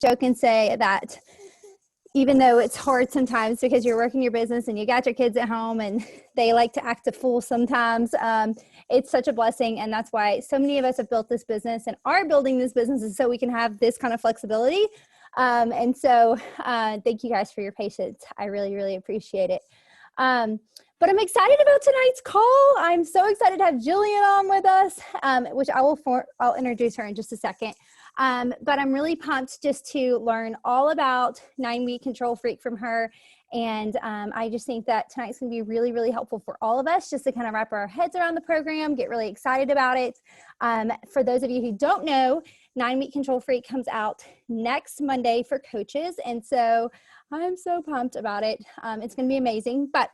joke and say that even though it's hard sometimes because you're working your business and you got your kids at home and they like to act a fool sometimes, it's such a blessing. And that's why so many of us have built this business and are building this business is so we can have this kind of flexibility. And so thank you guys for your patience. I really, really appreciate it. But I'm excited about tonight's call. I'm so excited to have Jillian on with us, which I'll introduce her in just a second. But I'm really pumped just to learn all about 9-week Control Freak from her. And I just think that tonight's going to be really, really helpful for all of us just to kind of wrap our heads around the program, get really excited about it. For those of you who don't know, 9-week Control Freak comes out next Monday for coaches. And so I'm so pumped about it. It's going to be amazing. But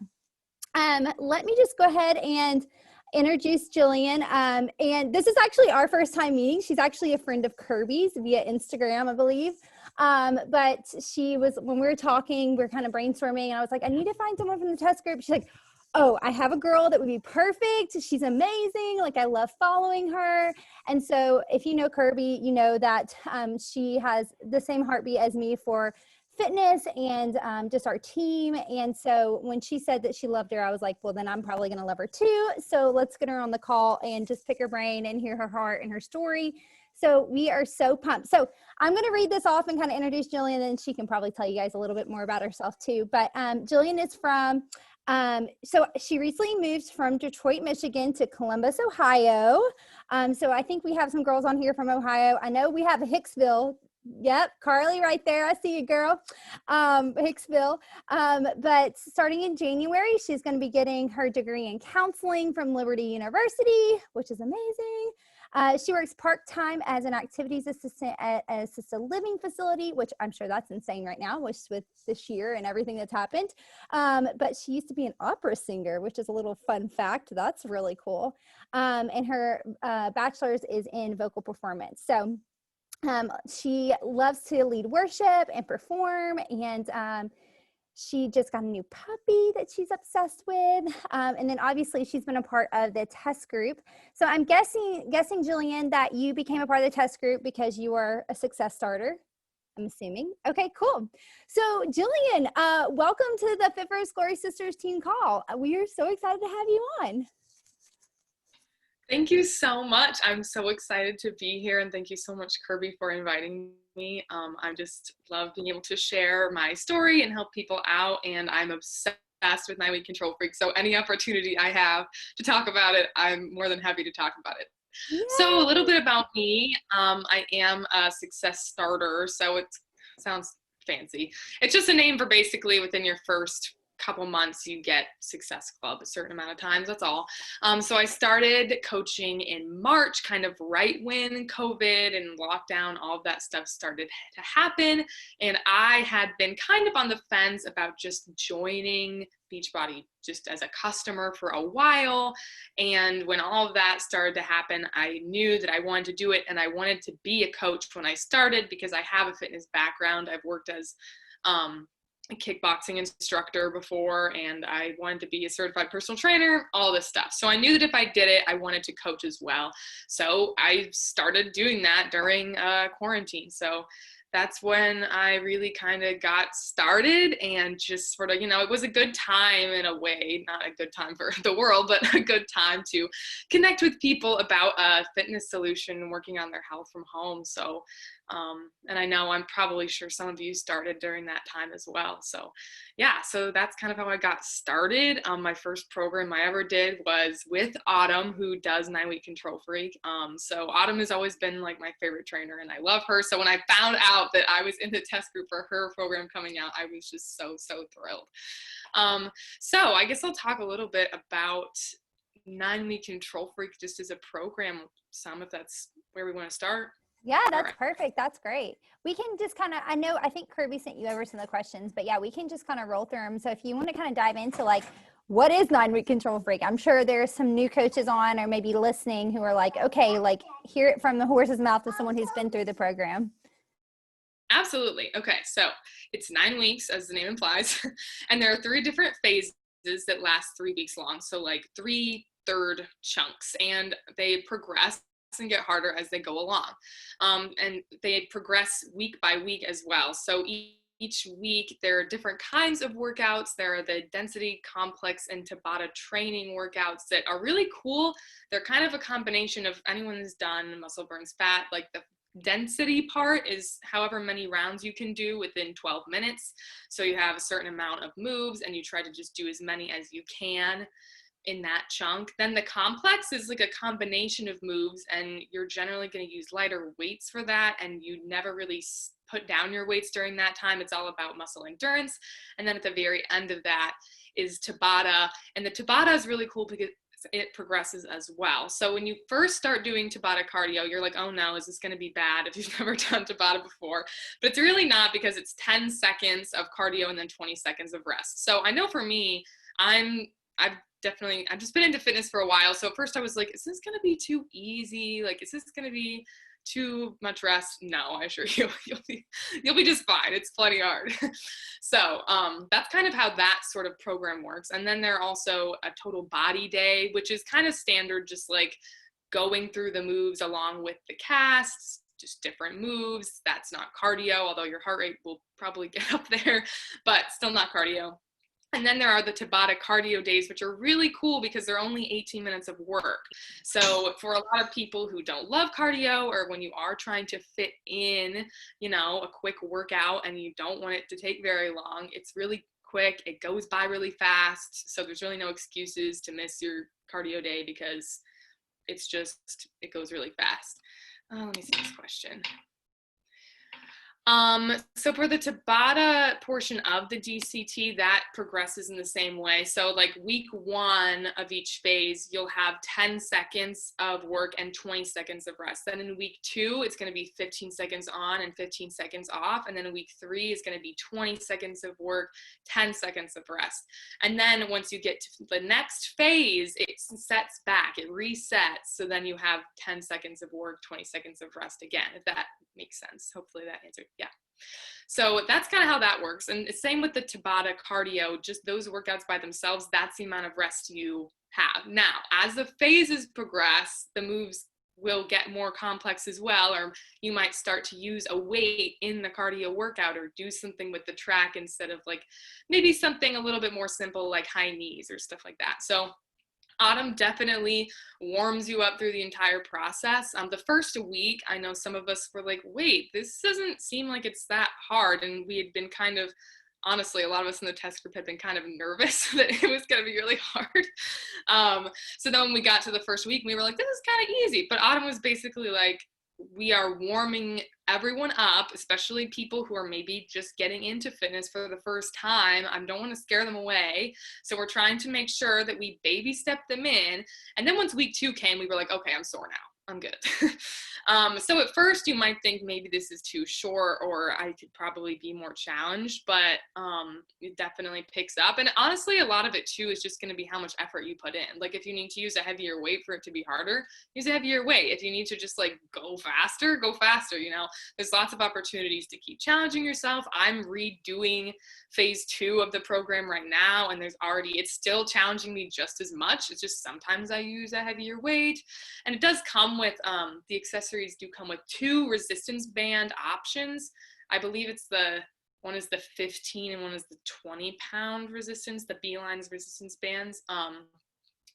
let me just go ahead and introduce Jillian. And this is actually our first time meeting. She's actually a friend of Kirby's via Instagram, I believe. But she was, when we were talking, we were kind of brainstorming, and I was like, I need to find someone from the test group. She's like, oh, I have a girl that would be perfect. She's amazing. Like, I love following her. And so if you know Kirby, you know that she has the same heartbeat as me for fitness and just our team. And so when she said that she loved her, I was like, well, then I'm probably going to love her too. So let's get her on the call and just pick her brain and hear her heart and her story. So we are so pumped. So I'm going to read this off and kind of introduce Jillian, and she can probably tell you guys a little bit more about herself too. But Jillian is from, so she recently moved from Detroit, Michigan to Columbus, Ohio. So I think we have some girls on here from Ohio. I know we have Hicksville. Yep, Carly right there. I see you, girl. Hicksville. But starting in January, she's going to be getting her degree in counseling from Liberty University, which is amazing. She works part-time as an activities assistant at an assisted living facility, which I'm sure that's insane right now, with this year and everything that's happened. But she used to be an opera singer, which is a little fun fact. That's really cool. And her bachelor's is in vocal performance. So she loves to lead worship and perform, and she just got a new puppy that she's obsessed with. And then obviously she's been a part of the test group. So I'm guessing, Jillian, that you became a part of the test group because you are a success starter. I'm assuming. Okay, cool. So Jillian, welcome to the Fit for His Glory Sisters team call. We are so excited to have you on. Thank you so much. I'm so excited to be here, and thank you so much, Kirby, for inviting me. I just love being able to share my story and help people out, and I'm obsessed with 9-week Control Freak, so any opportunity I have to talk about it, I'm more than happy to talk about it. Yay. So a little bit about me. I am a success starter, so it sounds fancy. It's just a name for basically within your first couple months you get Success Club a certain amount of times, that's all. So I started coaching in March, kind of right when COVID and lockdown, all of that stuff started to happen, and I had been kind of on the fence about just joining Beachbody just as a customer for a while. And when all of that started to happen, I knew that I wanted to do it, and I wanted to be a coach when I started because I have a fitness background. I've worked as a kickboxing instructor before, and I wanted to be a certified personal trainer, all this stuff. So I knew that if I did it, I wanted to coach as well. So I started doing that during quarantine. So that's when I really kind of got started, and just sort of, it was a good time in a way, not a good time for the world, but a good time to connect with people about a fitness solution, working on their health from home. So, and I know I'm probably sure some of you started during that time as well. So yeah, so that's kind of how I got started. My first program I ever did was with Autumn, who does 9-week Control Freak. So Autumn has always been like my favorite trainer, and I love her. So when I found out that I was in the test group for her program coming out, I was just so thrilled. So I guess I'll talk a little bit about 9-week Control Freak just as a program, if that's where we want to start. Yeah, that's perfect. That's great. We can just kind of, I think Kirby sent you over some of the questions, but yeah, we can just kind of roll through them. So if you want to kind of dive into like, what is 9-week Control Freak? I'm sure there's some new coaches on or maybe listening who are like, okay, like hear it from the horse's mouth of someone who's been through the program. Absolutely. Okay. So it's 9 weeks, as the name implies, and there are 3 different phases that last 3 weeks long. So like 3 third chunks, and they progress and get harder as they go along. And they progress week by week as well. So each week there are different kinds of workouts. There are the density, complex, and Tabata training workouts that are really cool. They're kind of a combination of anyone who's done muscle burns fat. Like the density part is however many rounds you can do within 12 minutes. So you have a certain amount of moves and you try to just do as many as you can in that chunk. Then the complex is like a combination of moves, and you're generally going to use lighter weights for that, and you never really put down your weights during that time. It's all about muscle endurance. And then at the very end of that is Tabata, and the Tabata is really cool because it progresses as well. So when you first start doing Tabata cardio, you're like, oh no, is this going to be bad if you've never done Tabata before? But it's really not, because it's 10 seconds of cardio and then 20 seconds of rest. So I know for me, I've just been into fitness for a while. So at first I was like, is this going to be too easy? Like, is this going to be too much rest? No, I assure you, you'll be just fine. It's plenty hard. So that's kind of how that sort of program works. And then there are also a total body day, which is kind of standard, just like going through the moves along with the casts, just different moves. That's not cardio, although your heart rate will probably get up there, but still not cardio. And then there are the Tabata cardio days, which are really cool because they're only 18 minutes of work. So for a lot of people who don't love cardio, or when you are trying to fit in, a quick workout and you don't want it to take very long, it's really quick. It goes by really fast. So there's really no excuses to miss your cardio day because it goes really fast. Let me see this question. So for the Tabata portion of the DCT, that progresses in the same way. So like week 1 of each phase, you'll have 10 seconds of work and 20 seconds of rest. Then in week 2, it's going to be 15 seconds on and 15 seconds off. And then in week 3, it's going to be 20 seconds of work, 10 seconds of rest. And then once you get to the next phase, it sets back, it resets. So then you have 10 seconds of work, 20 seconds of rest again, if that makes sense. Hopefully that answered. Yeah. So that's kind of how that works. And same with the Tabata cardio, just those workouts by themselves, that's the amount of rest you have. Now, as the phases progress, the moves will get more complex as well, or you might start to use a weight in the cardio workout or do something with the track instead of like maybe something a little bit more simple like high knees or stuff like that. So Autumn definitely warms you up through the entire process. The first week, I know some of us were like, wait, this doesn't seem like it's that hard. And we had been kind of, honestly, a lot of us in the test group had been kind of nervous that it was going to be really hard. So then when we got to the first week, we were like, this is kind of easy. But Autumn was basically like, we are warming everyone up, especially people who are maybe just getting into fitness for the first time. I don't want to scare them away. So we're trying to make sure that we baby step them in. And then once week 2 came, we were like, okay, I'm sore now. I'm good. So at first you might think maybe this is too short or I could probably be more challenged, but it definitely picks up. And honestly, a lot of it too is just going to be how much effort you put in. Like if you need to use a heavier weight for it to be harder, use a heavier weight. If you need to just like go faster, go faster. There's lots of opportunities to keep challenging yourself. I'm redoing phase 2 of the program right now, and it's still challenging me just as much. It's just sometimes I use a heavier weight, and it does come with the accessories do come with 2 resistance band options. I believe one is the 15 and one is the 20-pound resistance, the B-Lines resistance bands.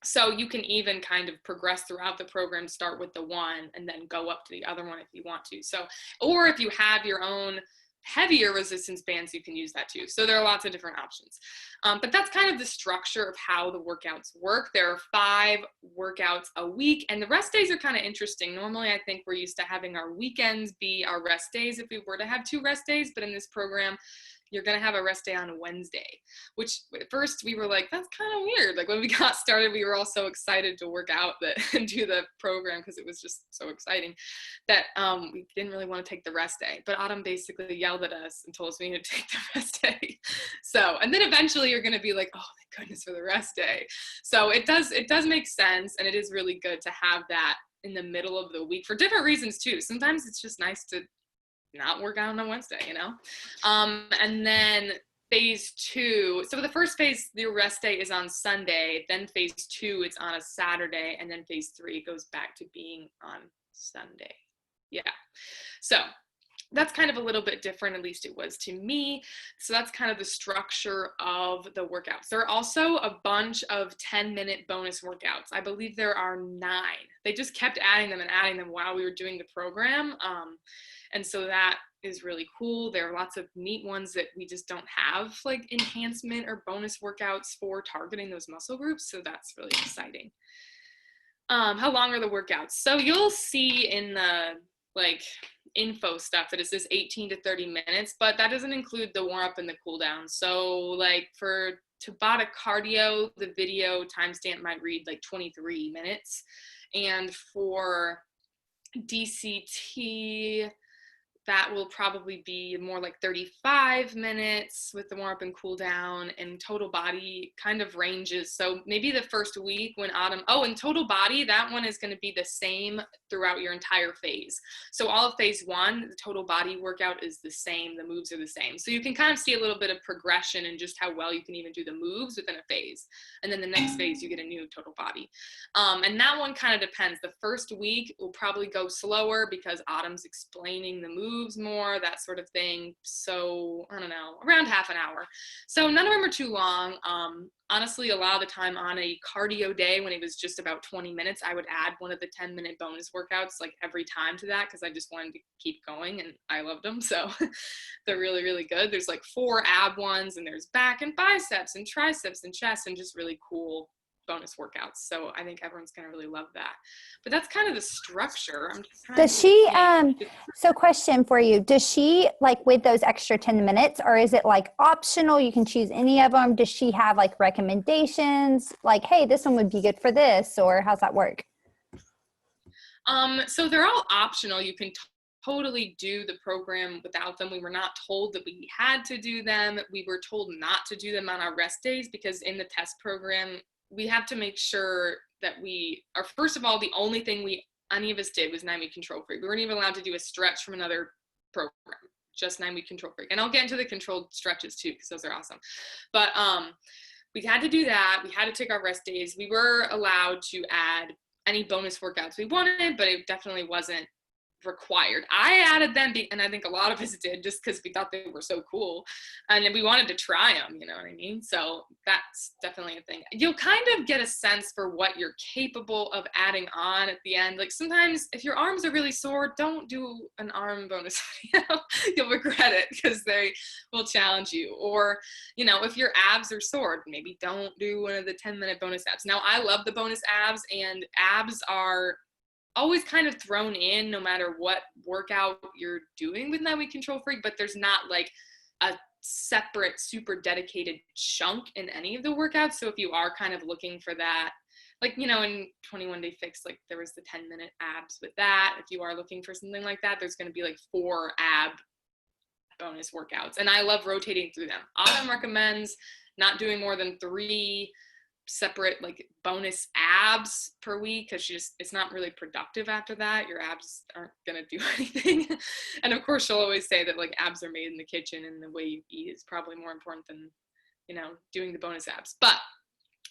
So you can even kind of progress throughout the program, start with the one and then go up to the other one if you want to. So, or if you have your own heavier resistance bands, you can use that too. So there are lots of different options. But that's kind of the structure of how the workouts work. There are 5 workouts a week, and the rest days are kind of interesting. Normally, I think we're used to having our weekends be our rest days if we were to have 2 rest days, but in this program, you're going to have a rest day on a Wednesday, which at first we were like, that's kind of weird. Like when we got started, we were all so excited to work out and do the program because it was just so exciting that we didn't really want to take the rest day. But Autumn basically yelled at us and told us we needed to take the rest day. So, and then eventually you're going to be like, oh, thank goodness for the rest day. So it does make sense. And it is really good to have that in the middle of the week for different reasons too. Sometimes it's just nice to not work out on a Wednesday, and then phase 2. So the first phase, the rest day is on Sunday. Then phase 2, it's on a Saturday. And then phase 3 goes back to being on Sunday. Yeah. So that's kind of a little bit different, at least it was to me. So that's kind of the structure of the workouts. There are also a bunch of 10-minute bonus workouts. I believe there are 9. They just kept adding them while we were doing the program. And so that is really cool. There are lots of neat ones that we just don't have like enhancement or bonus workouts for targeting those muscle groups. So that's really exciting. How long are the workouts? So you'll see in the like info stuff that it says 18 to 30 minutes, but that doesn't include the warm up and the cool down. So like for Tabata cardio, the video timestamp might read like 23 minutes. And for DCT, that will probably be more like 35 minutes with the warm up and cool down, and total body kind of ranges. So maybe the first week when Autumn, and total body, that one is going to be the same throughout your entire phase. So all of phase 1, the total body workout is the same. The moves are the same. So you can kind of see a little bit of progression and just how well you can even do the moves within a phase. And then the next phase, you get a new total body. And that one kind of depends. The first week will probably go slower because Autumn's explaining the moves more, that sort of thing. So I don't know, around half an hour. So none of them are too long. Honestly, a lot of the time on a cardio day when it was just about 20 minutes, I would add one of the 10-minute bonus workouts like every time to that because I just wanted to keep going and I loved them. So they're really, really good. There's like 4 ab ones, and there's back and biceps and triceps and chest, and just really cool bonus workouts. So I think everyone's going to really love that. But that's kind of the structure. Does she, so question for you, does she like with those extra 10 minutes, or is it like optional? You can choose any of them. Does she have like recommendations like, hey, this one would be good for this, or how's that work? So they're all optional. You can totally do the program without them. We were not told that we had to do them. We were told not to do them on our rest days because in the test program, we have to make sure that we are, first of all, the only thing any of us did was 9-week control freak. We weren't even allowed to do a stretch from another program, just 9-week control freak. And I'll get into the controlled stretches too, because those are awesome. But we had to do that. We had to take our rest days. We were allowed to add any bonus workouts we wanted, but it definitely wasn't required. I added them, and I think a lot of us did just because we thought they were so cool and we wanted to try them, you know what I mean? So that's definitely a thing. You'll kind of get a sense for what you're capable of adding on at the end. Like sometimes if your arms are really sore, don't do an arm bonus video. You'll regret it because they will challenge you. Or, you know, if your abs are sore, maybe don't do one of the 10-minute bonus abs. Now I love the bonus abs, and abs are always kind of thrown in no matter what workout you're doing with 9-week control freak, but there's not like a separate super dedicated chunk in any of the workouts. So if you are kind of looking for that, like, you know, in 21 Day Fix, like there was the 10-minute abs with that. If you are looking for something like that, there's going to be like 4 ab bonus workouts, and I love rotating through them. Autumn recommends not doing more than 3 separate like bonus abs per week because it's not really productive after that. Your abs aren't gonna do anything. And of course she'll always say that like abs are made in the kitchen and the way you eat is probably more important than, you know, doing the bonus abs. But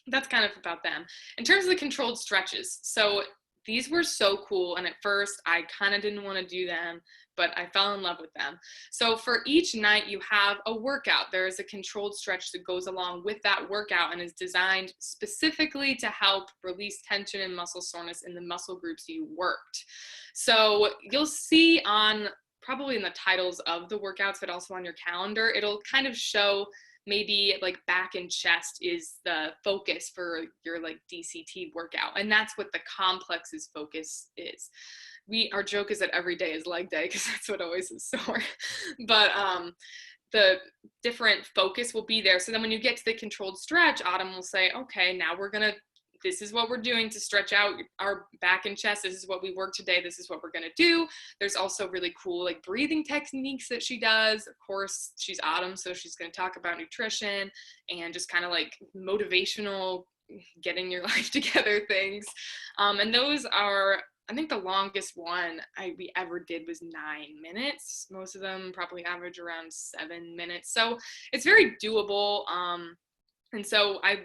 that's kind of about them. In terms of the controlled stretches, so these were so cool, and at first I kind of didn't want to do them, but I fell in love with them. So for each night you have a workout. There is a controlled stretch that goes along with that workout and is designed specifically to help release tension and muscle soreness in the muscle groups you worked. So you'll see probably in the titles of the workouts, but also on your calendar, it'll kind of show maybe like back and chest is the focus for your like DCT workout. And that's what the complex's focus is. Our joke is that every day is leg day because that's what always is sore. But the different focus will be there. So then when you get to the controlled stretch, Autumn will say, okay, now this is what we're doing to stretch out our back and chest. This is what we worked today. This is what we're going to do. There's also really cool like breathing techniques that she does. Of course, she's Autumn, so she's going to talk about nutrition and just kind of like motivational, getting your life together things. And those are, I think the longest one we ever did was 9 minutes. Most of them probably average around 7 minutes. So it's very doable. And so I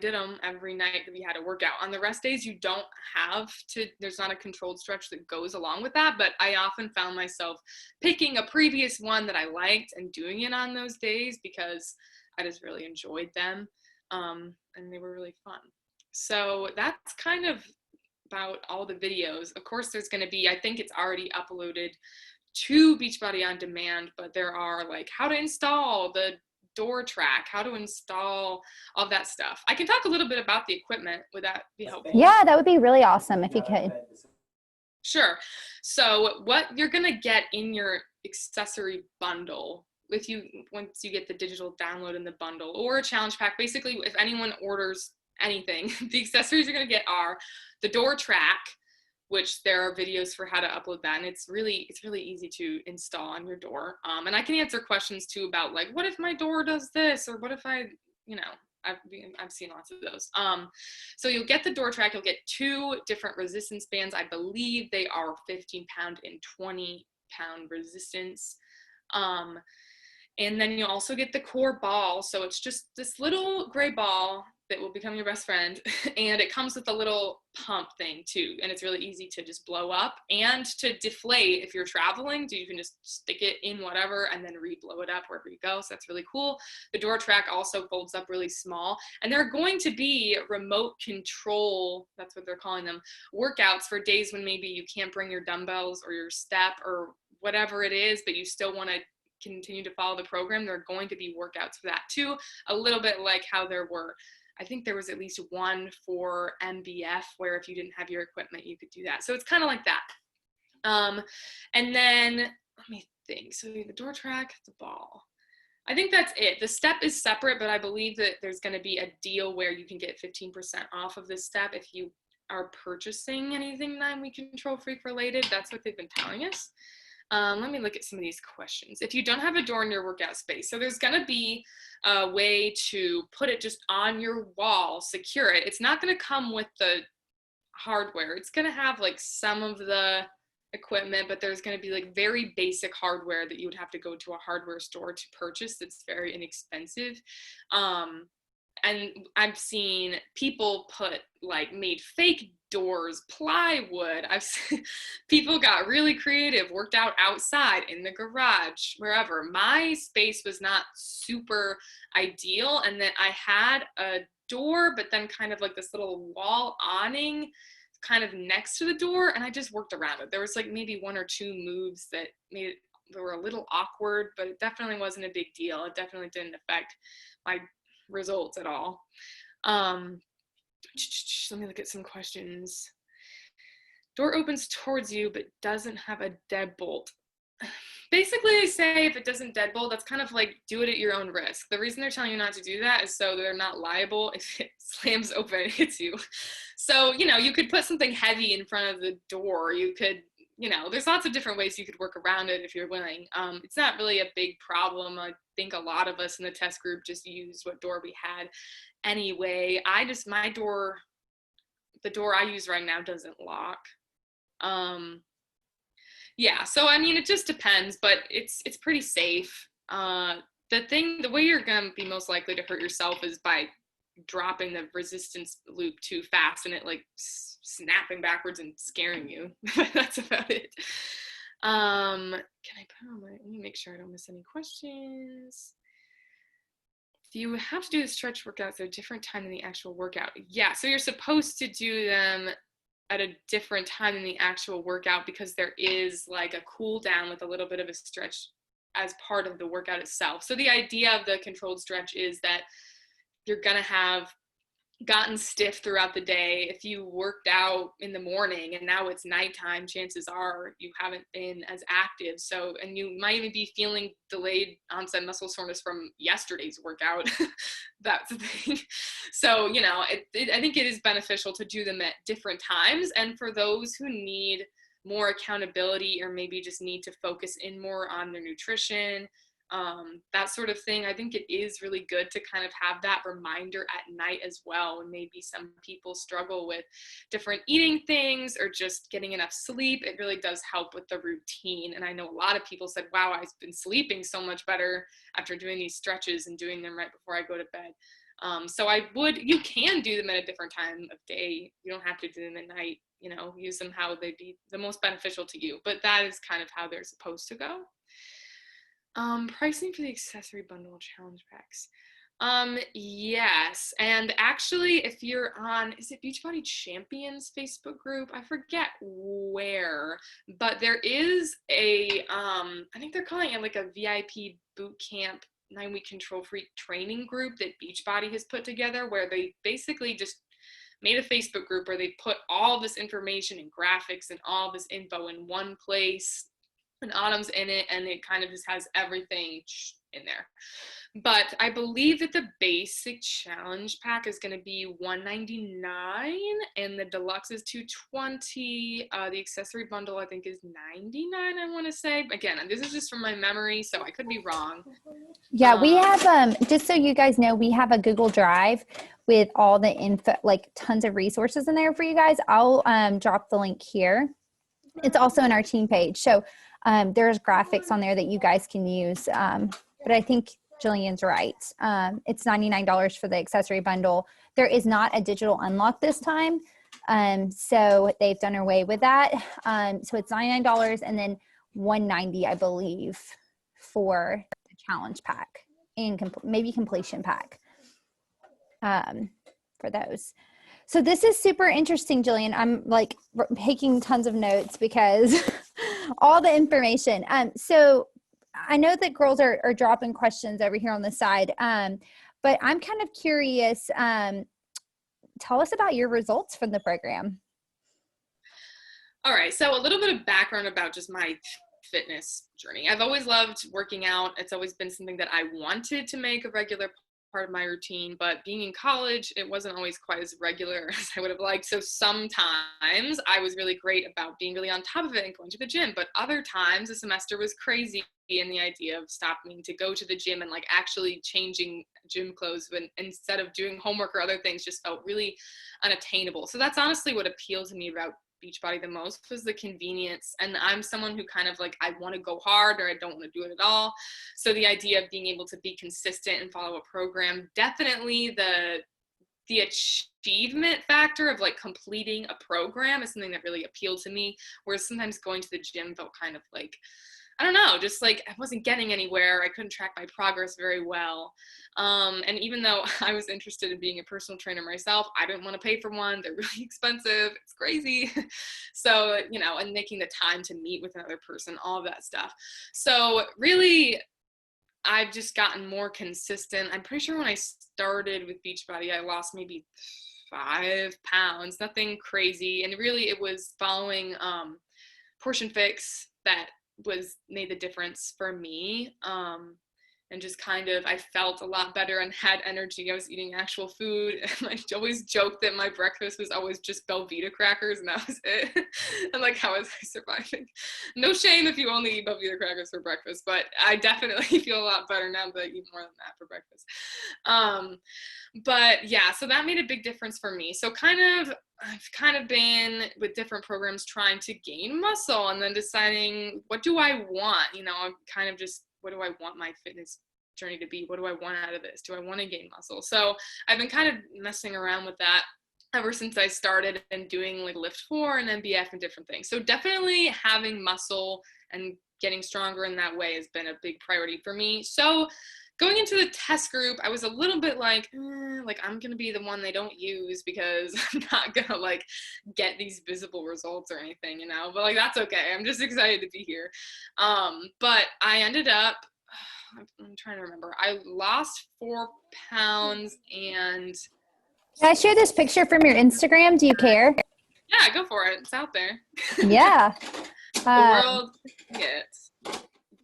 did them every night that we had a workout. On the rest days, you don't have to, there's not a controlled stretch that goes along with that, but I often found myself picking a previous one that I liked and doing it on those days because I just really enjoyed them. And they were really fun. So that's kind of about all the videos. Of course, there's going to be, I think it's already uploaded to Beachbody On Demand, but there are like how to install the door track, how to install all that stuff. I can talk a little bit about the equipment. Would that be helpful? Yeah, that would be really awesome if you could. Sure. So what you're going to get in your accessory bundle with you once you get the digital download in the bundle or a challenge pack, basically if anyone orders anything, the accessories you're going to get are the door track, which there are videos for how to upload that, and it's really easy to install on your door. And I can answer questions too about like, what if my door does this, or what if I, you know, I've seen lots of those. So you'll get the door track. You'll get 2 different resistance bands. I believe they are 15-pound and 20-pound resistance. And then you'll also get the core ball. So it's just this little gray ball that will become your best friend. And it comes with a little pump thing too. And it's really easy to just blow up and to deflate if you're traveling. So you can just stick it in whatever and then re-blow it up wherever you go. So that's really cool. The door track also folds up really small. And there are going to be remote control, that's what they're calling them, workouts for days when maybe you can't bring your dumbbells or your step or whatever it is, but you still want to continue to follow the program. There are going to be workouts for that too, a little bit like how there were, I think there was at least one for MBF where if you didn't have your equipment, you could do that. So it's kind of like that. And then let me think. So the door track, the ball. I think that's it. The step is separate, but I believe that there's going to be a deal where you can get 15% off of this step if you are purchasing anything 9 Week Control Freak related. That's what they've been telling us. Let me look at some of these questions. If you don't have a door in your workout space, so there's going to be a way to put it just on your wall, secure it. It's not going to come with the hardware. It's going to have like some of the equipment, but there's going to be like very basic hardware that you would have to go to a hardware store to purchase. That's very inexpensive. And I've seen people made fake doors, plywood. I've seen people got really creative, worked out outside in the garage, wherever. My space was not super ideal, and then I had a door, but then kind of like this little wall awning kind of next to the door, and I just worked around it. There was like maybe 1 or 2 moves that made it, they were a little awkward, but it definitely wasn't a big deal. It definitely didn't affect my results at all. Let me look at some questions. Door opens towards you but doesn't have a deadbolt. Basically, they say if it doesn't deadbolt, that's kind of like do it at your own risk. The reason they're telling you not to do that is so they're not liable if it slams open and hits you. So, you know, you could put something heavy in front of the door. You could, you know, there's lots of different ways you could work around it if you're willing. It's not really a big problem. I think a lot of us in the test group just used what door we had anyway. My door, the door I use right now doesn't lock. Yeah, so I mean, it just depends, but it's pretty safe. The way you're gonna be most likely to hurt yourself is by dropping the resistance loop too fast and it like snapping backwards and scaring you. That's about it. Can I put on let me make sure I don't miss any questions. Do you have to do the stretch workouts at a different time than the actual workout? Yeah, so you're supposed to do them at a different time than the actual workout because there is like a cool down with a little bit of a stretch as part of the workout itself. So the idea of the controlled stretch is that you're going to have gotten stiff throughout the day. If you worked out in the morning and now it's nighttime, chances are you haven't been as active. So, and you might even be feeling delayed onset muscle soreness from yesterday's workout. That's the thing. So, you know, I think it is beneficial to do them at different times. And for those who need more accountability or maybe just need to focus in more on their nutrition, that sort of thing, I think it is really good to kind of have that reminder at night as well. And maybe some people struggle with different eating things or just getting enough sleep. It really does help with the routine. And I know a lot of people said, wow, I've been sleeping so much better after doing these stretches and doing them right before I go to bed. So you can do them at a different time of day. You don't have to do them at night, use them how they'd be the most beneficial to you, but that is kind of how they're supposed to go. Pricing for the accessory bundle challenge packs. Yes. And actually, if you're on, is it Beachbody Champions Facebook group? I forget where, but there is I think they're calling it like a VIP boot camp 9-week control freak training group that Beachbody has put together, where they basically just made a Facebook group where they put all this information and graphics and all this info in one place, and Autumn's in it, and it kind of just has everything in there. But I believe that the basic challenge pack is going to be $199, and the deluxe is $220. The accessory bundle, I think, is $99, I want to say. Again, this is just from my memory, so I could be wrong. Yeah, we have, just so you guys know, we have a Google Drive with all the info, like tons of resources in there for you guys. I'll drop the link here. It's also in our team page. So there's graphics on there that you guys can use. But I think Jillian's right. It's $99 for the accessory bundle. There is not a digital unlock this time. So they've done away with that. So it's $99 and then $190, I believe, for the challenge pack and maybe completion pack for those. So this is super interesting, Jillian. I'm like taking tons of notes because all the information. So I know that girls are dropping questions over here on the side, but I'm kind of curious. Tell us about your results from the program. All right. So a little bit of background about just my fitness journey. I've always loved working out. It's always been something that I wanted to make a regular part of my routine, but being in college, it wasn't always quite as regular as I would have liked. So sometimes I was really great about being really on top of it and going to the gym, but other times the semester was crazy, and the idea of stopping to go to the gym and like actually changing gym clothes instead of doing homework or other things just felt really unattainable. So that's honestly what appealed to me about Beachbody the most, was the convenience. And I'm someone who kind of like, I want to go hard or I don't want to do it at all. So the idea of being able to be consistent and follow a program, definitely the achievement factor of like completing a program is something that really appealed to me. Whereas sometimes going to the gym felt kind of like, I don't know, just like I wasn't getting anywhere. I couldn't track my progress very well. And even though I was interested in being a personal trainer myself, I didn't want to pay for one. They're really expensive. It's crazy. So, and making the time to meet with another person, all of that stuff. So really, I've just gotten more consistent. I'm pretty sure when I started with Beachbody, I lost maybe 5 pounds, nothing crazy. And really it was following Portion Fix that made the difference for me. And just kind of, I felt a lot better and had energy. I was eating actual food. And I always joked that my breakfast was always just Belvita crackers, and that was it. And like, how was I surviving? No shame if you only eat Belvita crackers for breakfast, but I definitely feel a lot better now that I eat more than that for breakfast. But yeah, so that made a big difference for me. So I've kind of been with different programs trying to gain muscle and then deciding, what do I want? I'm kind of just, what do I want my fitness journey to be? What do I want out of this? Do I want to gain muscle? So I've been kind of messing around with that ever since I started and doing like Lift 4 and MBF and different things. So definitely having muscle and getting stronger in that way has been a big priority for me. So going into the test group, I was a little bit like I'm going to be the one they don't use because I'm not going to like get these visible results or anything, but like, that's okay. I'm just excited to be here. But I ended up, I'm trying to remember, I lost 4 pounds and. Can I share this picture from your Instagram? Do you care? Yeah, go for it. It's out there. Yeah. The world gets.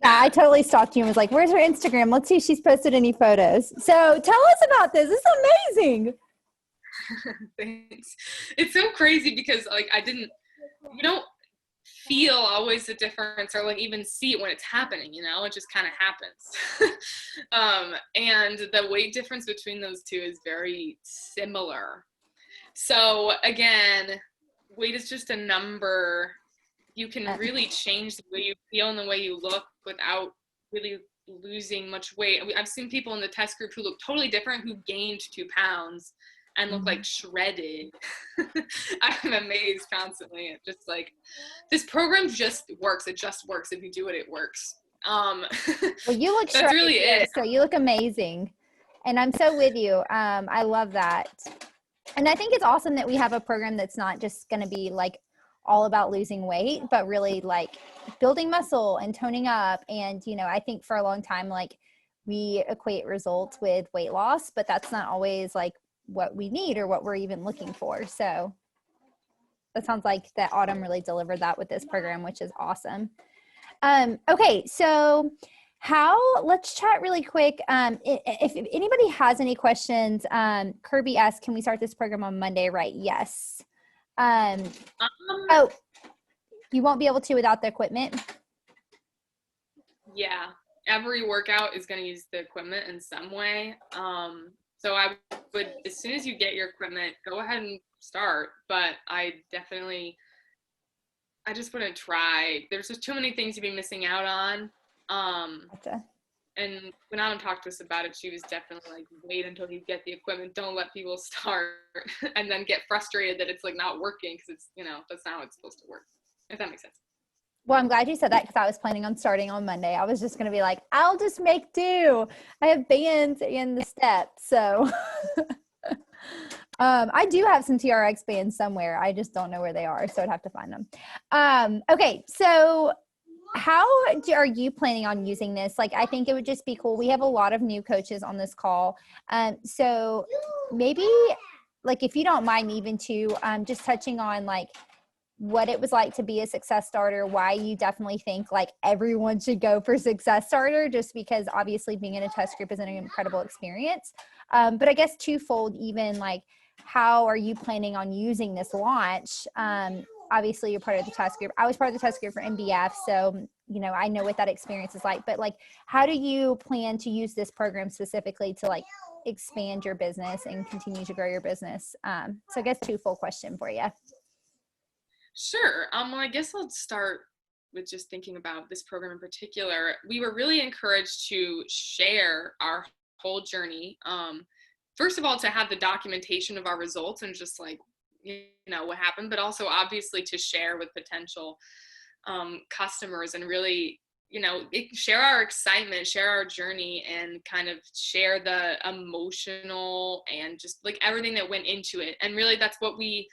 Yeah, I totally stalked you and was like, where's her Instagram? Let's see if she's posted any photos. So tell us about this. This is amazing. Thanks. It's so crazy because like you don't feel always the difference or like even see it when it's happening, it just kind of happens. And the weight difference between those two is very similar. So again, weight is just a number. You can really change the way you feel and the way you look without really, losing much weight. I've seen people in the test group who look totally different, who gained 2 pounds and look like shredded. I'm amazed constantly. It's just like, this program just works. It just works. If you do it, it works. Well, you look That's shredded really too, it. so you look amazing. And I'm so with you. I love that. And I think it's awesome that we have a program that's not just going to be like all about losing weight, but really like building muscle and toning up. And, you know, I think for a long time, like we equate results with weight loss, but that's not always like what we need or what we're even looking for. So that sounds like that Autumn really delivered that with this program, which is awesome. Okay, so let's chat really quick. If anybody has any questions, Kirby asked, can we start this program on Monday? Right? Yes. Oh, you won't be able to without the equipment? Yeah, every workout is going to use the equipment in some way. So I would, as soon as you get your equipment, go ahead and start. But I just wouldn't try. There's just too many things you'd be missing out on. Gotcha. And when Adam talked to us about it, she was definitely like, wait until you get the equipment. Don't let people start and then get frustrated that it's like not working, because it's, you know, that's not how it's supposed to work, if that makes sense. Well, I'm glad you said that, because I was planning on starting on Monday. I was just going to be like, I'll just make do. I have bands and the steps. So I do have some TRX bands somewhere. I just don't know where they are, so I'd have to find them. Okay, so how are you planning on using this? Like, I think it would just be cool. We have a lot of new coaches on this call. So maybe, like, if you don't mind even to just touching on like what it was like to be a Success Starter, why you definitely think like everyone should go for Success Starter, just because obviously being in a test group is an incredible experience. But I guess twofold, even like, how are you planning on using this launch? Obviously you're part of the test group. I was part of the test group for MBF. So, you know, I know what that experience is like, but like, how do you plan to use this program specifically to like expand your business and continue to grow your business? So I guess twofold question for you. Sure. Well, I guess I'll start with just thinking about this program in particular. We were really encouraged to share our whole journey. First of all, to have the documentation of our results and just like, you know, what happened, but also obviously to share with potential customers and really, you know, share our excitement, share our journey, and kind of share the emotional and just like everything that went into it. And really that's what we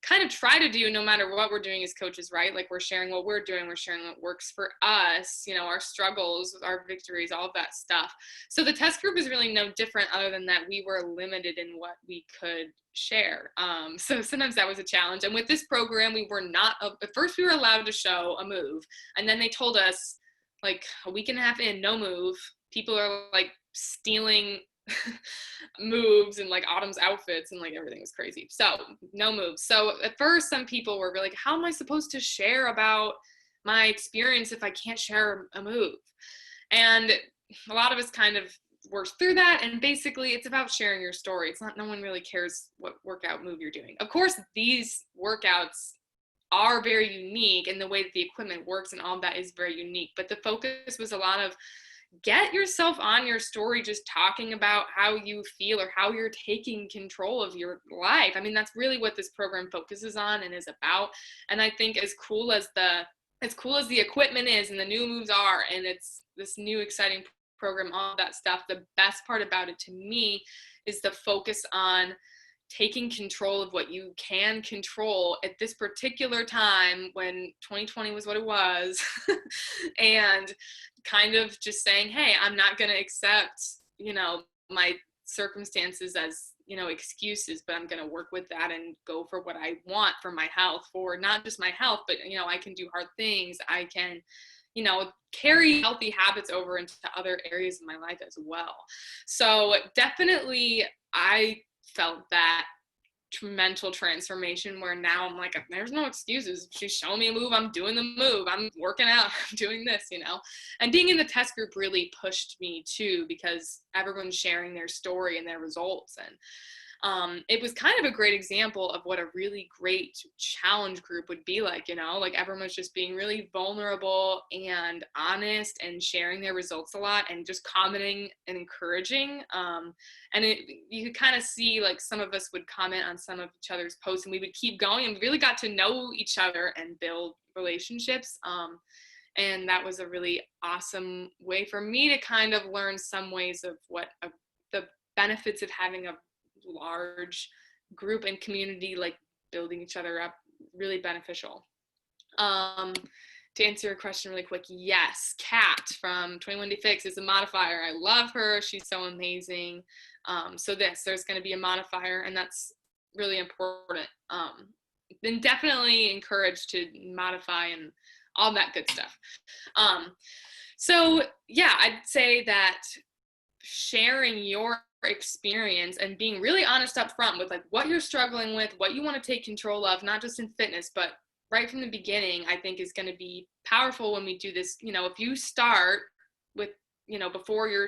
kind of try to do no matter what we're doing as coaches, right? Like, we're sharing what we're doing, we're sharing what works for us, you know, our struggles, our victories, all of that stuff. So the test group is really no different, other than that we were limited in what we could share. So sometimes that was a challenge. And with this program, we were not, at first we were allowed to show a move, and then they told us like a week and a half in, no move. People are like stealing moves and like Autumn's outfits, and like everything was crazy. So no moves. So at first some people were like, how am I supposed to share about my experience if I can't share a move? And a lot of us kind of worked through that, and basically it's about sharing your story. It's not, no one really cares what workout move you're doing. Of course these workouts are very unique, and the way that the equipment works and all of that is very unique, but the focus was a lot of get yourself on your story, just talking about how you feel or how you're taking control of your life. I mean, that's really what this program focuses on and is about. And I think as cool as the equipment is and the new moves are, and it's this new exciting program, all that stuff, the best part about it to me is the focus on taking control of what you can control at this particular time when 2020 was what it was and kind of just saying, hey, I'm not going to accept, you know, my circumstances as, you know, excuses, but I'm going to work with that and go for what I want for my health, for not just my health, but, you know, I can do hard things. I can, you know, carry healthy habits over into other areas of my life as well. So definitely I felt that mental transformation where now I'm like, there's no excuses. She's showing me a move, I'm doing the move, I'm working out, I'm doing this, you know. And being in the test group really pushed me too, because everyone's sharing their story and their results. And it was kind of a great example of what a really great challenge group would be like, like everyone was just being really vulnerable and honest and sharing their results a lot and just commenting and encouraging. And you could kind of see like some of us would comment on some of each other's posts and we would keep going and really got to know each other and build relationships. And that was a really awesome way for me to kind of learn some ways of what the benefits of having a large group and community, like building each other up, really beneficial. To answer your question really quick, yes, Kat from 21 Day Fix is a modifier. I love her. She's so amazing. So there's going to be a modifier, and that's really important. Then definitely encouraged to modify and all that good stuff. So yeah, I'd say that sharing your experience and being really honest up front with like what you're struggling with, what you want to take control of, not just in fitness, but right from the beginning, I think is going to be powerful when we do this. If you start with, before your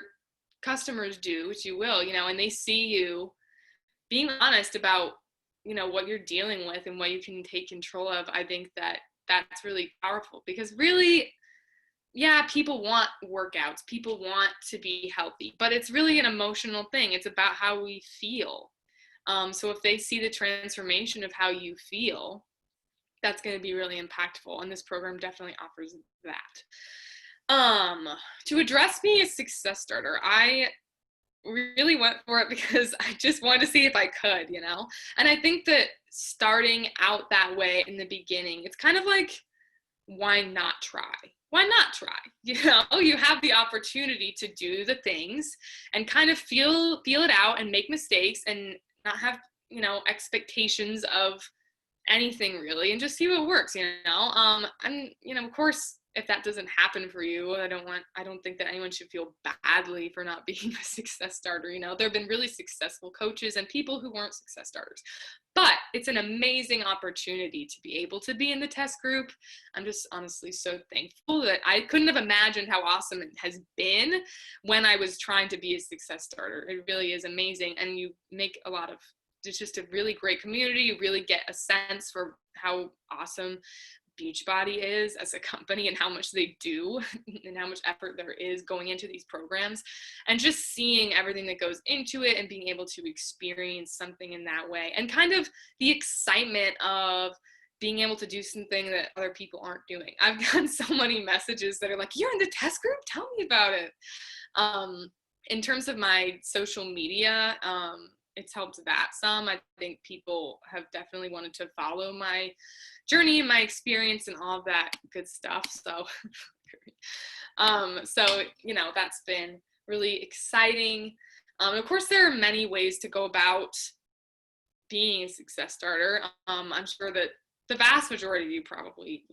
customers do, which you will, and they see you being honest about, what you're dealing with and what you can take control of, I think that that's really powerful because really, yeah, people want workouts, people want to be healthy, but it's really an emotional thing. It's about how we feel. So if they see the transformation of how you feel, that's going to be really impactful. And this program definitely offers that. To address me as success starter, I really went for it because I just wanted to see if I could, and I think that starting out that way in the beginning, it's kind of like, why not try? Why not try? You have the opportunity to do the things and kind of feel it out and make mistakes and not have, expectations of anything really, and just see what works, and, of course, if that doesn't happen for you, I don't think that anyone should feel badly for not being a success starter. There have been really successful coaches and people who weren't success starters, but it's an amazing opportunity to be able to be in the test group. I'm just honestly so thankful that I couldn't have imagined how awesome it has been when I was trying to be a success starter. It really is amazing. And you make it's just a really great community. You really get a sense for how awesome Beachbody is as a company and how much they do and how much effort there is going into these programs, and just seeing everything that goes into it and being able to experience something in that way, and kind of the excitement of being able to do something that other people aren't doing. I've gotten so many messages that are like, you're in the test group? Tell me about it. In terms of my social media, it's helped that some. I think people have definitely wanted to follow my journey and my experience and all of that good stuff. So, that's been really exciting. Of course, there are many ways to go about being a success starter. I'm sure that the vast majority of you probably,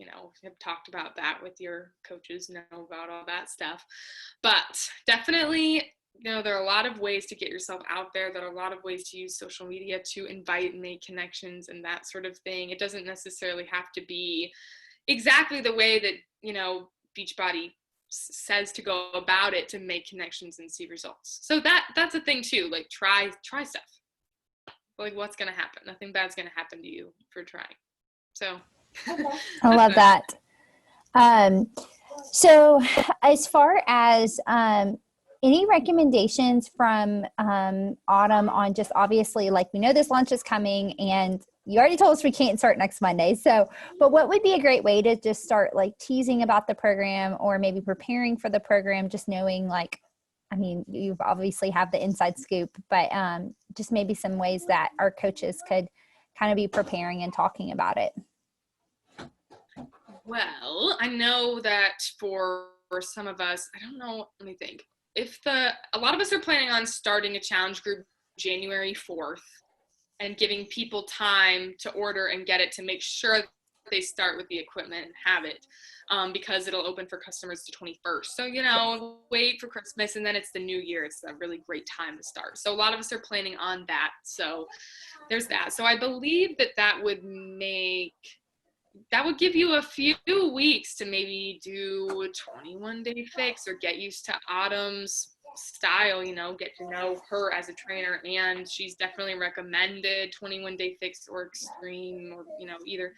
have talked about that with your coaches, know about all that stuff. But definitely, there are a lot of ways to get yourself out there. There are a lot of ways to use social media to invite and make connections and that sort of thing. It doesn't necessarily have to be exactly the way that, Beachbody says to go about it to make connections and see results. So that's a thing too. Like try stuff. Like what's going to happen? Nothing bad's going to happen to you for trying. So I love that. So as far as, any recommendations from Autumn on just obviously, like we know this launch is coming and you already told us we can't start next Monday. So, but what would be a great way to just start like teasing about the program or maybe preparing for the program, just knowing like, I mean, you've obviously have the inside scoop, but just maybe some ways that our coaches could kind of be preparing and talking about it. Well, I know that for some of us, I don't know, let me think. A lot of us are planning on starting a challenge group January 4th and giving people time to order and get it to make sure they start with the equipment and have it, because it'll open for customers the 21st. So, wait for Christmas and then it's the new year. It's a really great time to start. So a lot of us are planning on that. So there's that. So I believe that would give you a few weeks to maybe do a 21-day fix or get used to Autumn's style, you know, get to know her as a trainer. And she's definitely recommended 21 Day Fix or Extreme, or, you know, either,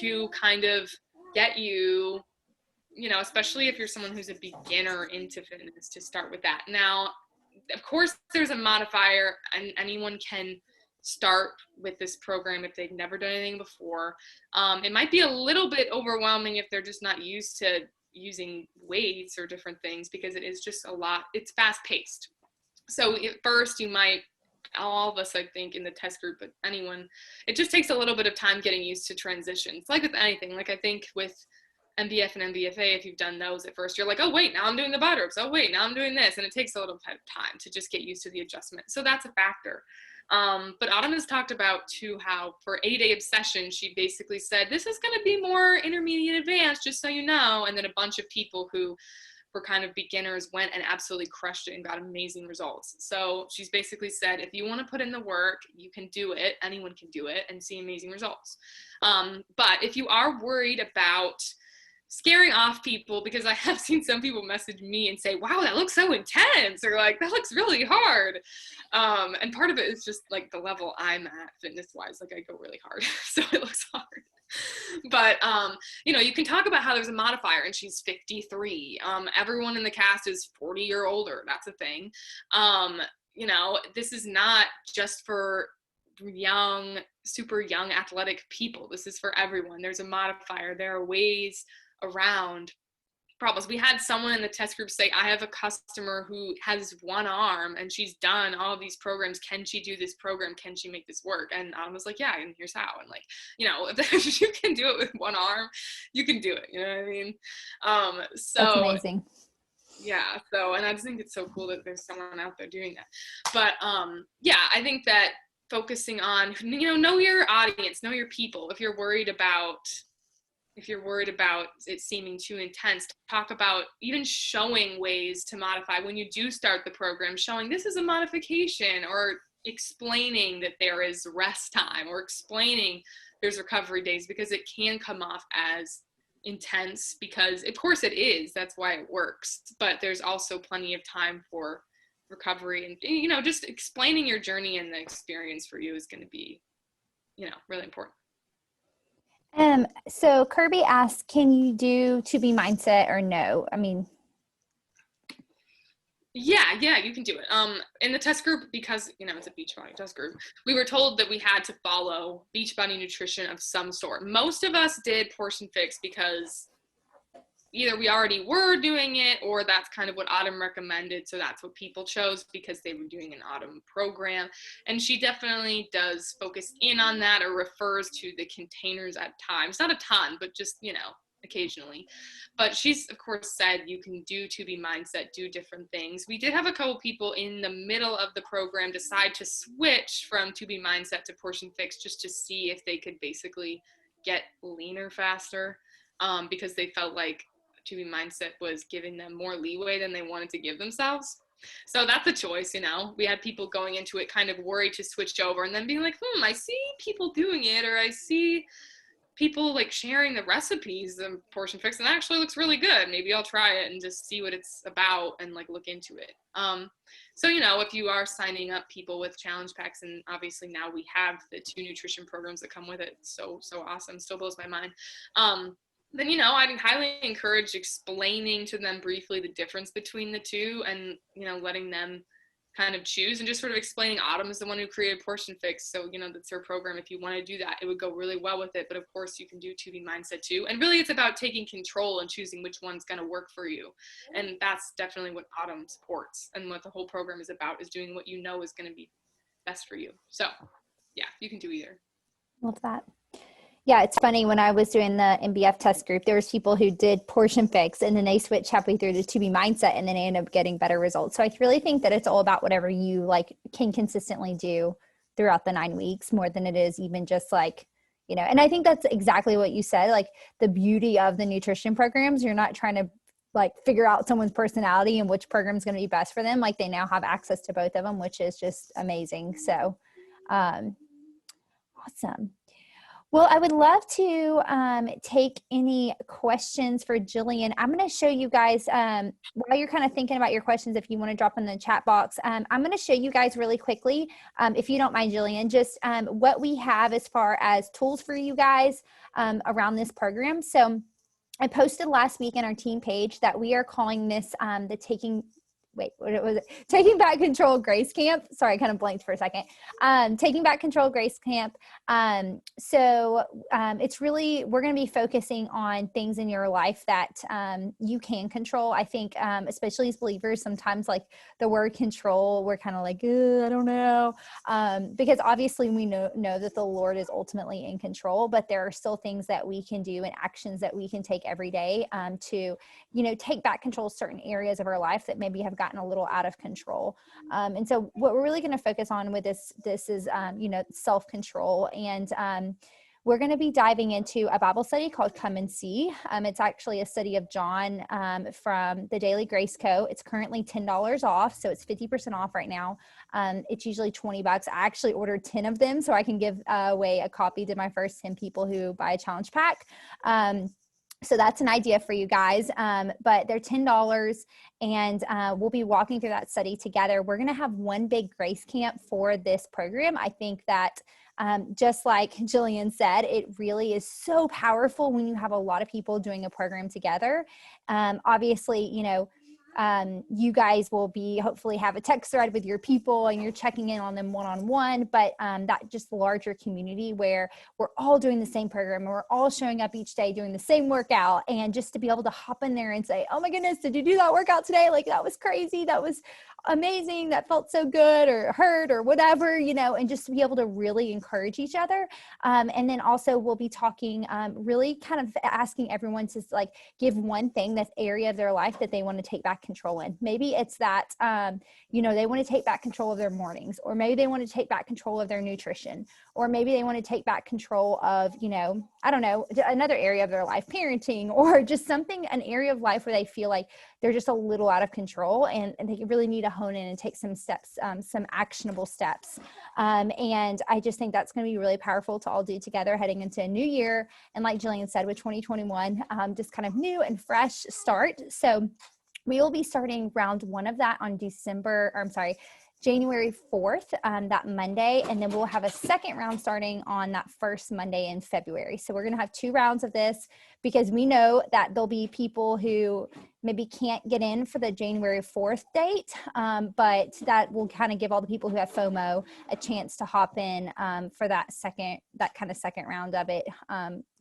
to kind of get you, you know, especially if you're someone who's a beginner into fitness, to start with that. Now, of course, there's a modifier, and anyone can start with this program if they've never done anything before. It might be a little bit overwhelming if they're just not used to using weights or different things, because it is just a lot. It's fast paced. So at first you might, all of us, I think, in the test group, but anyone, it just takes a little bit of time getting used to transitions. Like with anything, like I think with MBF and MBFA, if you've done those at first, you're like, oh wait, now I'm doing the bicep. Oh wait, now I'm doing this. And it takes a little bit of time to just get used to the adjustment. So that's a factor. But Autumn has talked about too how for 8-day obsession, she basically said, this is going to be more intermediate advanced, just so you know. And then a bunch of people who were kind of beginners went and absolutely crushed it and got amazing results. So she's basically said, if you want to put in the work, you can do it. Anyone can do it and see amazing results. But if you are worried about scaring off people, because I have seen some people message me and say, wow, that looks so intense, or like, that looks really hard. And part of it is just like the level I'm at fitness wise, like I go really hard, so it looks hard. But, you know, you can talk about how there's a modifier and she's 53. Everyone in the cast is 40 or older. That's a thing. You know, this is not just for young, super young athletic people. This is for everyone. There's a modifier. There are ways around problems. We had someone in the test group say, I have a customer who has one arm and she's done all these programs. Can she do this program? Can she make this work? And I was like, yeah, and here's how. And like, you know, if you can do it with one arm, you can do it. You know what I mean? So that's amazing. Yeah. So, and I just think it's so cool that there's someone out there doing that. But yeah, I think that focusing on, you know your audience, know your people. If you're worried about it seeming too intense, talk about even showing ways to modify when you do start the program, showing this is a modification, or explaining that there is rest time, or explaining there's recovery days, because it can come off as intense, because of course it is, that's why it works, but there's also plenty of time for recovery. And, you know, just explaining your journey and the experience for you is going to be, you know, really important. So Kirby asked, can you do to be mindset or no? I mean, yeah, you can do it. In the test group, because, you know, it's a Beachbody test group, we were told that we had to follow Beachbody nutrition of some sort. Most of us did Portion Fix because either we already were doing it, or that's kind of what Autumn recommended. So that's what people chose because they were doing an Autumn program. And she definitely does focus in on that, or refers to the containers at times. Not a ton, but just, you know, occasionally. But she's, of course, said you can do To Be Mindset, do different things. We did have a couple people in the middle of the program decide to switch from To Be Mindset to Portion Fix, just to see if they could basically get leaner faster, because they felt like To Be Mindset was giving them more leeway than they wanted to give themselves. So that's a choice, you know. We had people going into it kind of worried to switch over, and then being like, I see people doing it, or I see people like sharing the recipes of Portion Fix, and that actually looks really good. Maybe I'll try it and just see what it's about and like look into it. So, you know, if you are signing up people with challenge packs, and obviously now we have the 2 nutrition programs that come with it, so awesome, still blows my mind. Then, you know, I'd highly encourage explaining to them briefly the difference between the two, and, you know, letting them kind of choose, and just sort of explaining Autumn is the one who created Portion Fix. So, you know, that's her program. If you want to do that, it would go really well with it. But of course you can do To Be Mindset too. And really it's about taking control and choosing which one's going to work for you. And that's definitely what Autumn supports. And what the whole program is about, is doing what you know is going to be best for you. So yeah, you can do either. love that. Yeah, it's funny, when I was doing the MBF test group, there was people who did Portion Fix and then they switched halfway through to Be Mindset, and then they ended up getting better results. So I really think that it's all about whatever you like can consistently do throughout the 9 weeks, more than it is even just like, you know, and I think that's exactly what you said. Like, the beauty of the nutrition programs, you're not trying to like figure out someone's personality and which program is going to be best for them. Like, they now have access to both of them, which is just amazing. So awesome. Well, I would love to take any questions for Jillian. I'm going to show you guys, while you're kind of thinking about your questions, if you want to drop in the chat box, I'm going to show you guys really quickly, if you don't mind, Jillian, just what we have as far as tools for you guys around this program. So I posted last week in our team page that we are calling this the what was it? Taking Back Control Grace Camp. Sorry, I kind of blanked for a second. Taking Back Control Grace Camp. It's really, we're going to be focusing on things in your life that you can control. I think, especially as believers, sometimes like the word control, we're kind of like, I don't know. Because obviously we know that the Lord is ultimately in control, but there are still things that we can do and actions that we can take every day to, take back control of certain areas of our life that maybe have gotten a little out of control. And so what we're really going to focus on with this is, self-control. And we're going to be diving into a Bible study called Come and See. It's actually a study of John from the Daily Grace Co. It's currently $10 off, so it's 50% off right now. It's usually $20. I actually ordered 10 of them so I can give away a copy to my first 10 people who buy a challenge pack. So that's an idea for you guys, but they're $10, and we'll be walking through that study together. We're going to have one big grace camp for this program. I think that just like Jillian said, it really is so powerful when you have a lot of people doing a program together. Obviously, you guys will be hopefully have a text thread with your people and you're checking in on them one-on-one, but that just larger community where we're all doing the same program and we're all showing up each day doing the same workout, and just to be able to hop in there and say, oh my goodness, did you do that workout today? Like, that was crazy. That was amazing. That felt so good, or hurt, or whatever, and just to be able to really encourage each other. And then also we'll be talking, really kind of asking everyone to like give one thing, that's area of their life that they want to take back control in. Maybe it's that, they want to take back control of their mornings, or maybe they want to take back control of their nutrition, or maybe they want to take back control of, I don't know, another area of their life, parenting, or just something, an area of life where they feel like they're just a little out of control, and they really need to hone in and take some steps, some actionable steps. And I just think that's going to be really powerful to all do together heading into a new year. And like Jillian said, with 2021, just kind of new and fresh start. So we will be starting round one of that on January 4th, that Monday. And then we'll have a second round starting on that first Monday in February. So we're going to have 2 rounds of this, because we know that there'll be people who maybe can't get in for the January 4th date, but that will kind of give all the people who have FOMO a chance to hop in for that kind of second round of it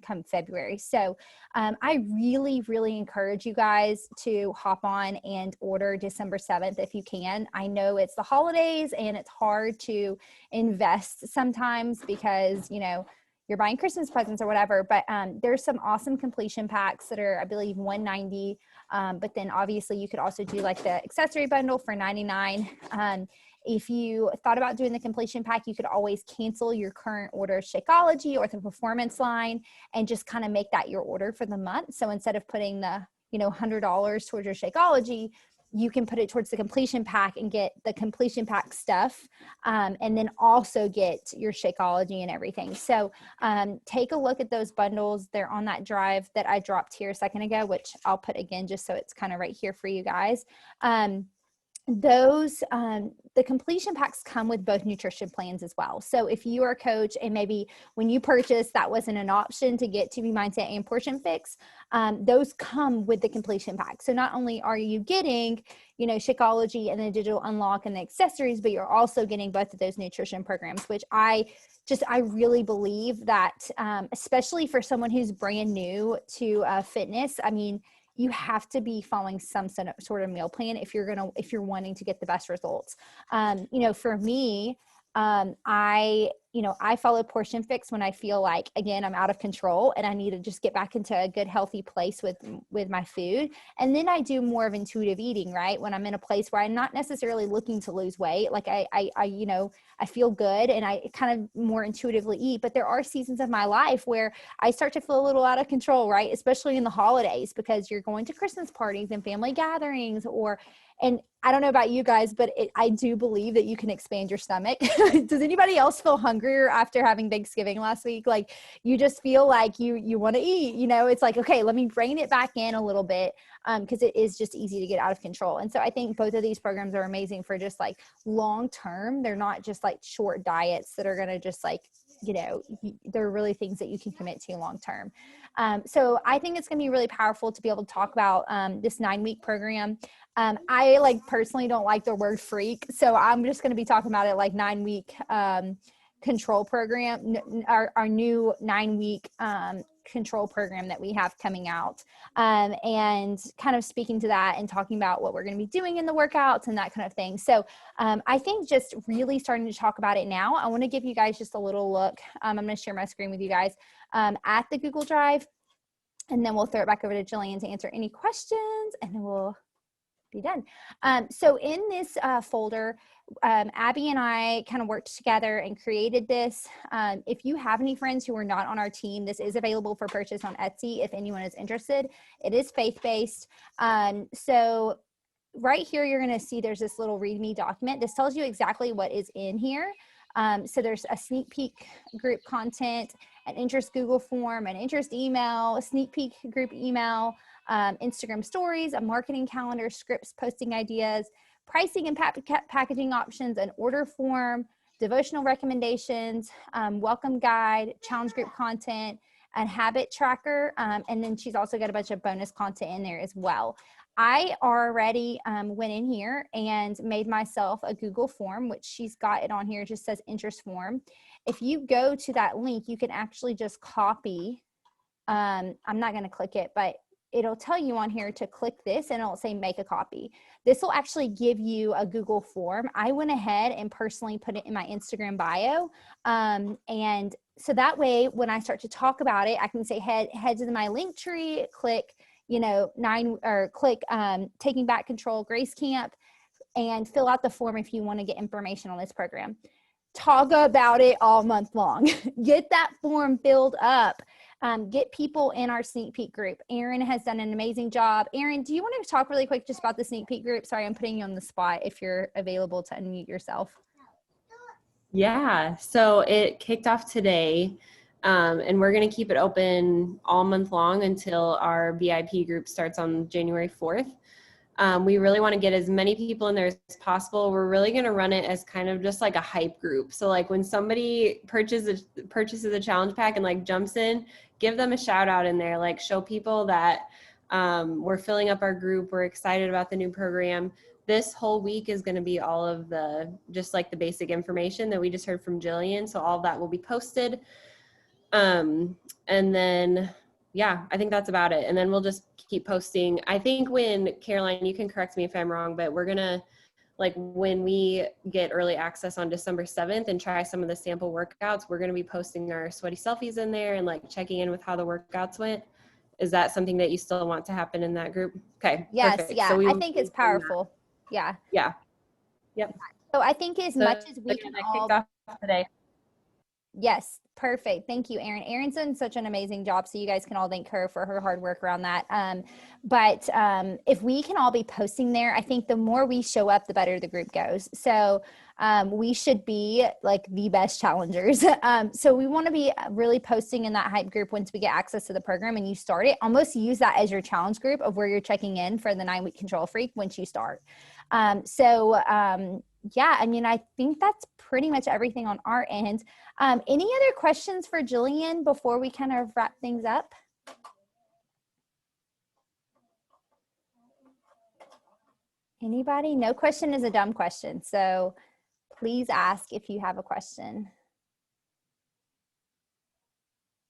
come February. So I really, really encourage you guys to hop on and order December 7th if you can. I know it's the holidays and it's hard to invest sometimes because, you're buying Christmas presents or whatever, but there's some awesome completion packs that are, I believe, $190. But then obviously you could also do like the accessory bundle for $99. If you thought about doing the completion pack, you could always cancel your current order of Shakeology or the performance line and just kind of make that your order for the month. So instead of putting the, $100 towards your Shakeology, you can put it towards the completion pack and get the completion pack stuff, and then also get your Shakeology and everything. So take a look at those bundles. They're on that drive that I dropped here a second ago, which I'll put again just so it's kind of right here for you guys. The completion packs come with both nutrition plans as well. So if you are a coach and maybe when you purchased that wasn't an option to get To Be Mindset and Portion Fix, those come with the completion pack. So not only are you getting, Shakeology and the digital unlock and the accessories, but you're also getting both of those nutrition programs, which I really believe that, especially for someone who's brand new to fitness, I mean, you have to be following some sort of meal plan if you're wanting to get the best results. For me, I follow Portion Fix when I feel like, again, I'm out of control and I need to just get back into a good, healthy place with my food. And then I do more of intuitive eating, right? When I'm in a place where I'm not necessarily looking to lose weight, like I feel good and I kind of more intuitively eat. But there are seasons of my life where I start to feel a little out of control, right? Especially in the holidays, because you're going to Christmas parties and family gatherings, and I don't know about you guys, but I do believe that you can expand your stomach. Does anybody else feel hungry hungrier after having Thanksgiving last week. Like you just feel like you want to eat, you know, it's like, okay, let me rein it back in a little bit. Cause it is just easy to get out of control. And so I think both of these programs are amazing for just like long-term. They're not just like short diets that are going to just like, you know, they're really things that you can commit to long-term. So I think it's going to be really powerful to be able to talk about this 9-week program. I like personally don't like the word freak. So I'm just going to be talking about it like 9-week control program, our new 9-week control program that we have coming out, and kind of speaking to that and talking about what we're going to be doing in the workouts and that kind of thing. So I think just really starting to talk about it now, I want to give you guys just a little look. I'm going to share my screen with you guys at the Google Drive, and then we'll throw it back over to Jillian to answer any questions, and then we'll be done. So in this folder, Abby and I kind of worked together and created this. If you have any friends who are not on our team, this is available for purchase on Etsy if anyone is interested. It is faith-based. So right here, you're going to see there's this little README document. This tells you exactly what is in here. So there's a sneak peek group content, an interest Google form, an interest email, a sneak peek group email, Instagram stories, a marketing calendar, scripts, posting ideas, pricing and packaging options, an order form, devotional recommendations, welcome guide, challenge group content, and habit tracker. And then she's also got a bunch of bonus content in there as well. I already went in here and made myself a Google form, which she's got it on here. It just says interest form. If you go to that link, you can actually just copy. I'm not going to click it, but it'll tell you on here to click this and it'll say make a copy. This will actually give you a Google form. I went ahead and personally put it in my Instagram bio. And so that way, when I start to talk about it, I can say head to my link tree, click, you know, click Taking Back Control Grace Camp, and fill out the form if you want to get information on this program. Talk about it all month long. Get that form filled up. Get people in our sneak peek group. Erin has done an amazing job. Erin, do you want to talk really quick just about the sneak peek group? Sorry, I'm putting you on the spot if you're available to unmute yourself. Yeah, so it kicked off today, and we're going to keep it open all month long until our VIP group starts on January 4th. We really want to get as many people in there as possible. We're really going to run it as kind of just like a hype group. So like when somebody purchases a challenge pack and like jumps in, give them a shout out in there, like show people that we're filling up our group. We're excited about the new program. This whole week is going to be all of just like the basic information that we just heard from Jillian. So all of that will be posted. And then, yeah, I think that's about it. And then we'll just keep posting. I think when, Caroline, you can correct me if I'm wrong, but we're going to, like when we get early access on December 7th and try some of the sample workouts, we're going to be posting our sweaty selfies in there and like checking in with how the workouts went. Is that something that you still want to happen in that group? Okay. Yes. Perfect. Yeah. So I think it's powerful. Yeah. Yeah. Yep. So I think as much as we can all kicked off today. Yes, perfect. Thank you, Erin. Erin's done such an amazing job, so you guys can all thank her for her hard work around that. But if we can all be posting there, I think the more we show up, the better the group goes. So we should be like the best challengers. So we want to be really posting in that hype group once we get access to the program and you start it. Almost use that as your challenge group of where you're checking in for the 9-week control freak once you start. Yeah, I mean, I think that's pretty much everything on our end. Any other questions for Jillian before we kind of wrap things up? Anybody? No question is a dumb question. So please ask if you have a question.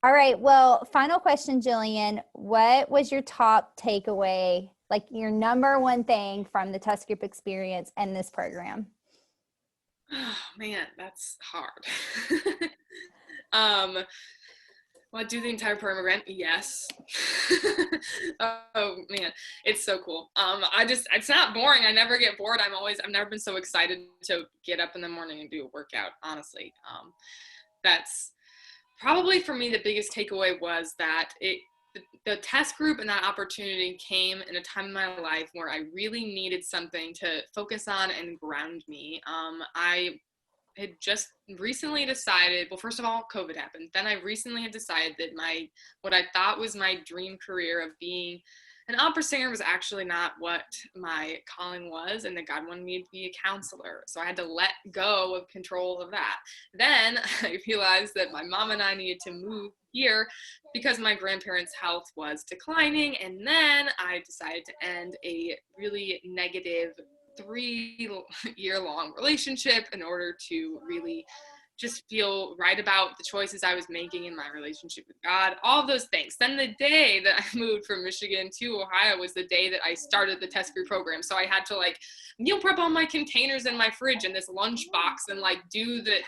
All right. Well, final question, Jillian. What was your top takeaway, like your number one thing from the test group experience and this program? Oh man, that's hard. Well, I do the entire program. Yes. Oh man, it's so cool. It's not boring. I never get bored. I've never been so excited to get up in the morning and do a workout, honestly. That's probably for me, the biggest takeaway was that the test group and that opportunity came in a time in my life where I really needed something to focus on and ground me. I had just recently decided, well, first of all, COVID happened. Then I recently had decided that what I thought was my dream career of being an opera singer was actually not what my calling was, and that God wanted me to be a counselor. So I had to let go of control of that. Then I realized that my mom and I needed to move here because my grandparents' health was declining. And then I decided to end a really negative 3-year-long relationship in order to really just feel right about the choices I was making in my relationship with God, all of those things. Then the day that I moved from Michigan to Ohio was the day that I started the test crew program. So I had to like meal prep all my containers in my fridge and this lunch box and like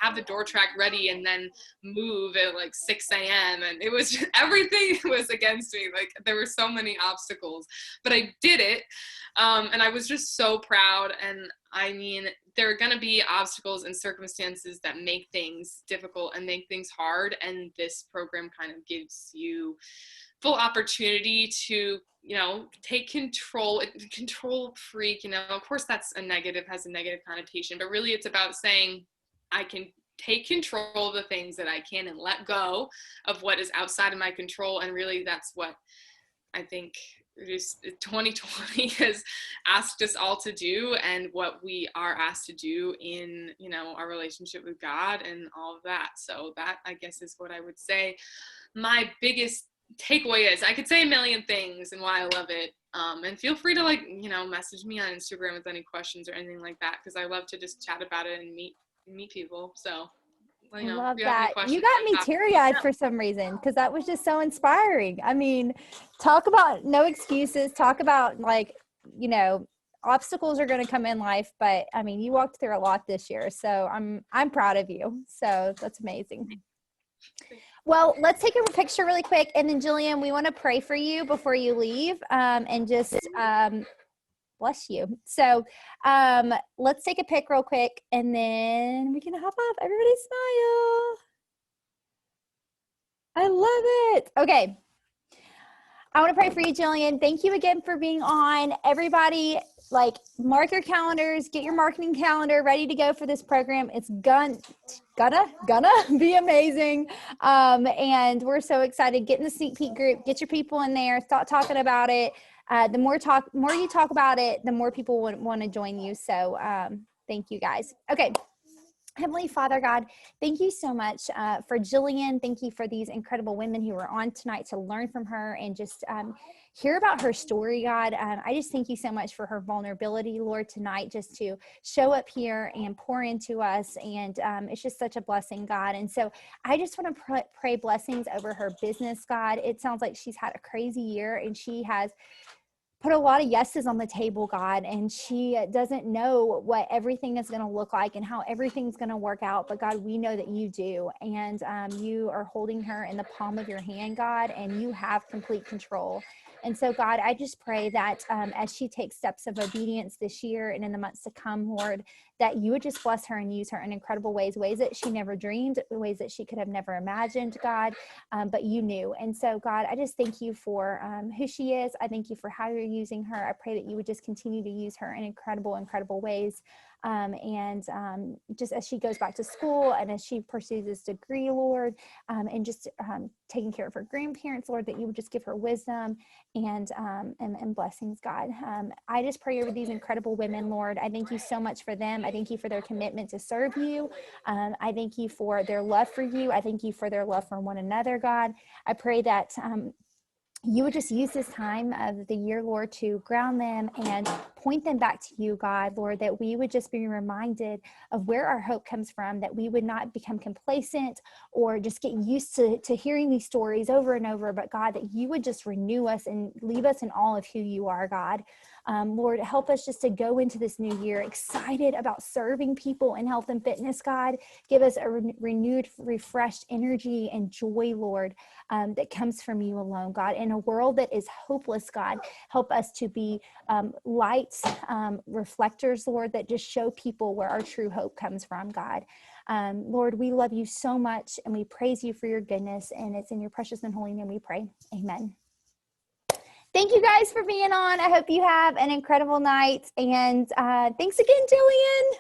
have the door track ready and then move at like 6 a.m. And it was just, everything was against me. Like there were so many obstacles, but I did it. And I was just so proud. And I mean, there are going to be obstacles and circumstances that make things difficult and make things hard. And this program kind of gives you full opportunity to, take control freak, of course that's has a negative connotation, but really it's about saying I can take control of the things that I can and let go of what is outside of my control. And really that's what I think 2020 has asked us all to do, and what we are asked to do in, our relationship with God and all of that. So that, I guess, is what I would say my biggest takeaway is. I could say a million things and why I love it. And feel free to message me on Instagram with any questions or anything like that, because I love to just chat about it and meet people. So Love that. You got me teary-eyed for some reason, because that was just so inspiring. I mean, talk about no excuses. Talk about obstacles are going to come in life, but I mean, you walked through a lot this year, so I'm proud of you. So that's amazing. Well, let's take a picture really quick, and then Jillian, we want to pray for you before you leave, and just bless you. So let's take a pic real quick, and then we can hop up. Everybody smile. I love it. Okay. I want to pray for you, Jillian. Thank you again for being on. Everybody, mark your calendars, get your marketing calendar ready to go for this program. It's gonna be amazing. And we're so excited. Get in the sneak peek group, get your people in there, start talking about it. The more you talk about it, the more people want to join you. So thank you guys. Okay. Heavenly Father, God, thank you so much for Jillian. Thank you for these incredible women who were on tonight to learn from her and just hear about her story, God. I just thank you so much for her vulnerability, Lord, tonight, just to show up here and pour into us. And it's just such a blessing, God. And so I just want to pray blessings over her business, God. It sounds like she's had a crazy year, and she has put a lot of yeses on the table, God, and she doesn't know what everything is going to look like and how everything's going to work out. But God, we know that you do, and you are holding her in the palm of your hand, God, and you have complete control. And so, God, I just pray that as she takes steps of obedience this year and in the months to come, Lord, that you would just bless her and use her in incredible ways that she never dreamed, ways that she could have never imagined, God, but you knew. And so, God, I just thank you for who she is. I thank you for how you're using her. I pray that you would just continue to use her in incredible ways. And just as she goes back to school and as she pursues this degree, Lord, and just taking care of her grandparents, Lord, that you would just give her wisdom and blessings, God. I just pray over these incredible women, Lord. I thank you so much for them. I thank you for their commitment to serve you. I thank you for their love for you. I thank you for their love for one another, God. I pray that you would just use this time of the year, Lord, to ground them and point them back to you, God, Lord, that we would just be reminded of where our hope comes from, that we would not become complacent or just get used to hearing these stories over and over, but God, that you would just renew us and leave us in awe of who you are, God. Lord, help us just to go into this new year excited about serving people in health and fitness, God. Give us a renewed, refreshed energy and joy, Lord, that comes from you alone, God. In a world that is hopeless, God, help us to be lights, reflectors, Lord, that just show people where our true hope comes from, God. Lord, we love you so much, and we praise you for your goodness, and it's in your precious and holy name we pray. Amen. Thank you guys for being on. I hope you have an incredible night. And thanks again, Jillian.